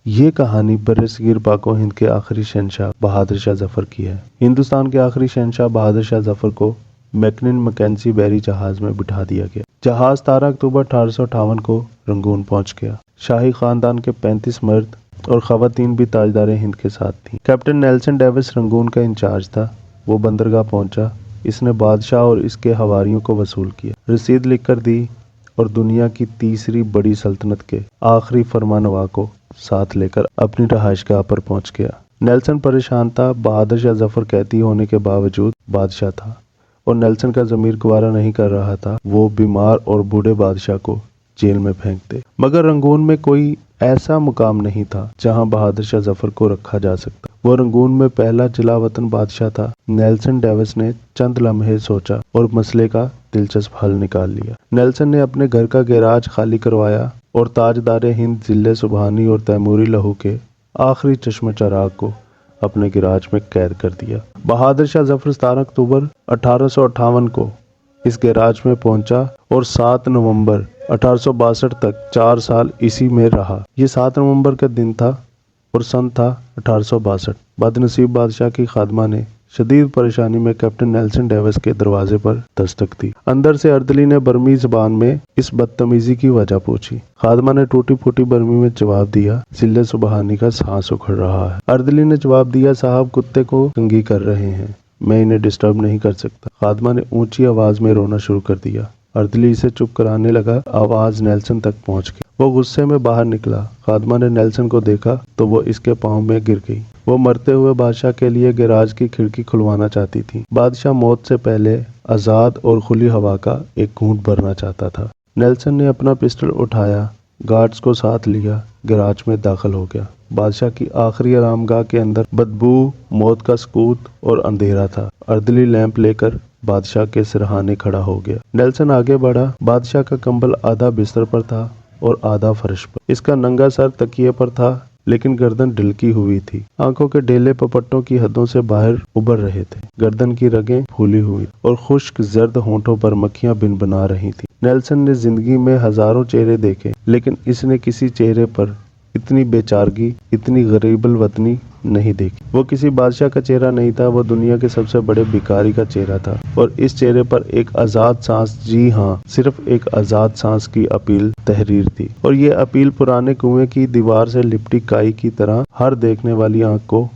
یہ کہانی برصغیر پاک و ہند کے آخری شہنشاہ بہادر شاہ ظفر کی ہے۔ ہندوستان کے آخری شہنشاہ بہادر شاہ ظفر کو میکنن مکینزی بحری جہاز میں بٹھا دیا گیا۔ جہاز 13 اکتوبر 1858 کو رنگون پہنچ گیا۔ شاہی خاندان کے 35 مرد اور خواتین بھی تاجدار ہند کے ساتھ تھیں۔ کیپٹن نیلسن ڈیوس رنگون کا انچارج تھا۔ وہ بندرگاہ پہنچا، اس نے بادشاہ اور اس کے حواریوں کو وصول کیا، رسید لکھ کر دی اور دنیا کی تیسری بڑی سلطنت کے آخری فرمانروا کو ساتھ لے کر اپنی رہائش گاہ پر پہنچ گیا۔ نیلسن پریشان تھا۔ بہادر شاہ ظفر قیدی ہونے کے باوجود بادشاہ تھا اور نیلسن کا ضمیر گوارا نہیں کر رہا تھا وہ بیمار اور بوڑھے بادشاہ کو جیل میں پھینک دے، مگر رنگون میں کوئی ایسا مقام نہیں تھا جہاں بہادر شاہ ظفر کو رکھا جا سکتا۔ وہ رنگون میں پہلا جلا وطن بادشاہ تھا۔ نیلسن ڈیوس نے چند لمحے سوچا اور مسئلے کا دلچسپ حل نکال لیا۔ نیلسن نے اپنے گھر کا گیراج خالی کروایا اور تاجدار ہند ضلع سبحانی اور تیموری لہو کے آخری چشم چراغ کو اپنے گیراج میں قید کر دیا۔ بہادر شاہ ظفر 17 اکتوبر 1858 کو اس گیراج میں پہنچا اور 7 نومبر 1862 تک 4 سال اسی میں رہا۔ یہ 7 نومبر کا دن تھا اور سن تھا 1862۔ بد نصیب بادشاہ کی خادمہ نے شدید پریشانی میں کیپٹن نیلسن ڈیوس کے دروازے پر دستک دی۔ اندر سے اردلی نے برمی زبان میں اس بدتمیزی کی وجہ پوچھی۔ خادمہ نے ٹوٹی پھوٹی برمی میں جواب دیا، ضلع سبحانی کا سانس اکھڑ رہا ہے۔ اردلی نے جواب دیا، صاحب کتے کو کنگھی کر رہے ہیں، میں انہیں ڈسٹرب نہیں کر سکتا۔ خادمہ نے اونچی آواز میں رونا شروع کر دیا۔ اردلی اسے چپ کرانے لگا۔ آواز نیلسن تک پہنچ گئی۔ وہ غصے میں باہر نکلا۔ خادمہ نے نیلسن کو دیکھا تو وہ اس کے پاؤں میں گر گئی۔ وہ مرتے ہوئے بادشاہ کے لیے گیراج کی کھڑکی کھلوانا چاہتی تھی۔ بادشاہ موت سے پہلے آزاد اور کھلی ہوا کا ایک گھونٹ بھرنا چاہتا تھا۔ نیلسن نے اپنا پسٹل اٹھایا، گارڈز کو ساتھ لیا، گیراج میں داخل ہو گیا۔ بادشاہ کی آخری آرام گاہ کے اندر بدبو، موت کا سکوت اور اندھیرا تھا۔ اردلی لیمپ لے کر بادشاہ کے سرہانے کھڑا ہو گیا۔ نیلسن آگے بڑھا۔ بادشاہ کا کمبل آدھا بستر پر تھا اور آدھا فرش پر۔ اس کا ننگا سر تکیے پر تھا لیکن گردن ڈھلکی ہوئی تھی۔ آنکھوں کے ڈھیلے پپٹوں کی حدوں سے باہر ابھر رہے تھے۔ گردن کی رگیں پھولی ہوئی اور خشک زرد ہونٹوں پر مکھیاں بنبنا رہی تھیں۔ نیلسن نے زندگی میں ہزاروں چہرے دیکھے لیکن اس نے کسی چہرے پر اتنی بے چارگی، اتنی غریب الوطنی نہیں دیکھی۔ وہ کسی بادشاہ کا چہرہ نہیں تھا، وہ دنیا کے سب سے بڑے بھکاری کا چہرہ تھا اور اس چہرے پر ایک آزاد سانس، جی ہاں صرف ایک آزاد سانس کی اپیل تحریر تھی، اور یہ اپیل پرانے کنویں کی دیوار سے لپٹی کائی کی طرح ہر دیکھنے والی آنکھ کو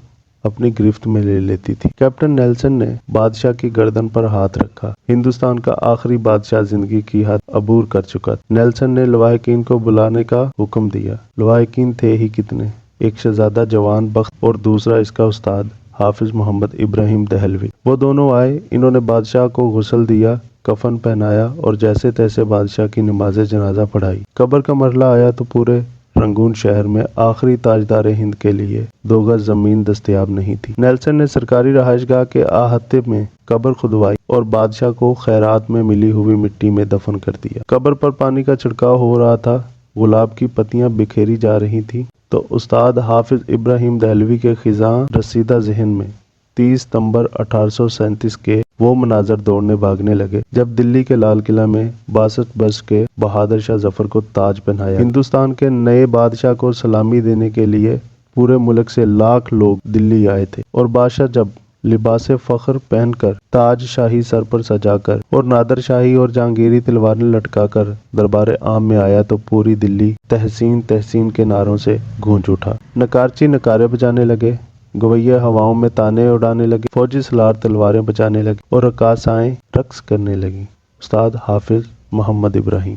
اپنی گرفت میں لے لیتی تھی۔ کیپٹن نیلسن نے بادشاہ کی گردن پر ہاتھ رکھا۔ ہندوستان کا آخری بادشاہ زندگی کی حد عبور کر چکا تھا۔ نیلسن نے لواحقین کو بلانے کا حکم دیا۔ لواحقین تھے ہی کتنے، ایک شہزادہ جوان بخت اور دوسرا اس کا استاد حافظ محمد ابراہیم دہلوی۔ وہ دونوں آئے، انہوں نے بادشاہ کو غسل دیا، کفن پہنایا اور جیسے تیسے بادشاہ کی نماز جنازہ پڑھائی۔ قبر کا مرحلہ آیا تو پورے رنگون شہر میں آخری تاجدار ہند کے لیے 2 گز زمین دستیاب نہیں تھی۔ نیلسن نے سرکاری رہائش گاہ کے احاطے میں قبر کھدوائی اور بادشاہ کو خیرات میں ملی ہوئی مٹی میں دفن کر دیا۔ قبر پر پانی کا چھڑکاؤ ہو رہا تھا، گلاب کی پتیاں بکھیری جا رہی تھیں تو استاد حافظ ابراہیم دہلوی کے خزاں رسیدہ ذہن میں 30 ستمبر 1837 کے وہ مناظر دوڑنے بھاگنے لگے جب دلی کے لال قلعہ میں 62 برس کے بہادر شاہ ظفر کو تاج پہنایا۔ ہندوستان کے نئے بادشاہ کو سلامی دینے کے لیے پورے ملک سے لاکھ لوگ دلی آئے تھے اور بادشاہ جب لباس فخر پہن کر، تاج شاہی سر پر سجا کر اور نادر شاہی اور جہانگیری تلواریں لٹکا کر دربار عام میں آیا تو پوری دلی تحسین تحسین کے نعروں سے گونج اٹھا۔ نکارچی نکارے بجانے لگے، گویے ہواؤں میں تانے اڑانے لگے، فوجی سالار تلواریں بچانے لگے اور رقاصائیں رقص کرنے لگیں۔ استاد حافظ محمد ابراہیم۔